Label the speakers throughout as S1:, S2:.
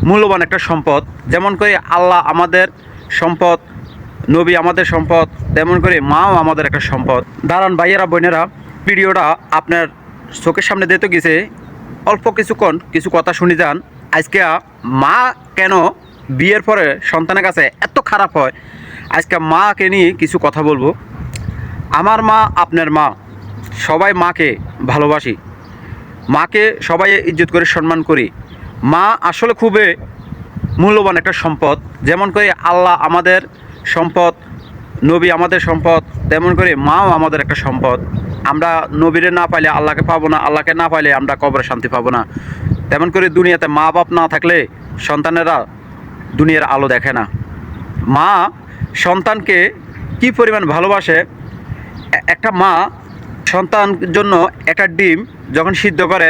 S1: মূল্যবান একটা সম্পদ। যেমন করে আল্লাহ আমাদের সম্পদ, নবী আমাদের সম্পদ, তেমন করে মাও আমাদের একটা সম্পদ। দাঁড়ান ভাইয়েরা বোনেরা, ভিডিওটা আপনার চোখের সামনে দিতে গেছে, অল্প কিছুক্ষণ কিছু কথা শুনে যান। আজকে মা কেন বিয়ের পরে সন্তানের কাছে এত খারাপ হয়, আজকে মাকে নিয়ে কিছু কথা বলবো। আমার মা, আপনার মা, সবাই মাকে ভালোবাসি, মাকে সবাই ইজ্জত করে সম্মান করি। মা আসলে খুবই মূল্যবান একটা সম্পদ। যেমন করে আল্লাহ আমাদের সম্পদ, নবী আমাদের সম্পদ, তেমন করে মাও আমাদের একটা সম্পদ। আমরা নবীরে না পাইলে আল্লাহকে পাবো না, আল্লাহকে না পাইলে আমরা কবরে শান্তি পাবো না। তেমন করে দুনিয়াতে মা বাপ না থাকলে সন্তানেরা দুনিয়ার আলো দেখে না। মা সন্তানকে কি পরিমাণ ভালোবাসে, একটা মা সন্তান জন্য একটা ডিম যখন সিদ্ধ করে,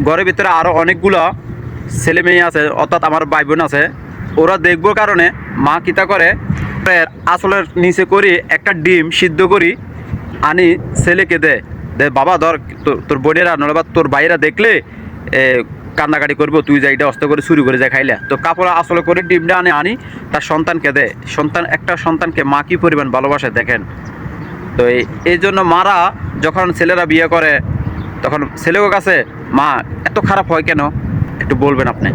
S1: ঘরের ভিতরে আরও অনেকগুলো ছেলে মেয়ে আছে, অর্থাৎ আমার ভাই বোন আছে, ওরা দেখবো কারণে মা কিতা করে, আসলের নিচে করি একটা ডিম সিদ্ধ করি আনি ছেলেকে দে দে বাবা ধর, তোর বোনেরা নলে বা তোর ভাইয়েরা দেখলে কান্নাকাটি করবো, তুই যা এটা অস্ত করে চুরি করে যা খাইলে, তো কাপড় আসলে করে ডিমটা আনি তার সন্তানকে দে। একটা সন্তানকে মা কী পরিমাণ ভালোবাসে দেখেন। তো এই জন্য মারা যখন ছেলেরা বিয়ে করে তখন ছেলেও কাছে মা এত খারাপ হয় কেন, একটু বলবেন আপনি।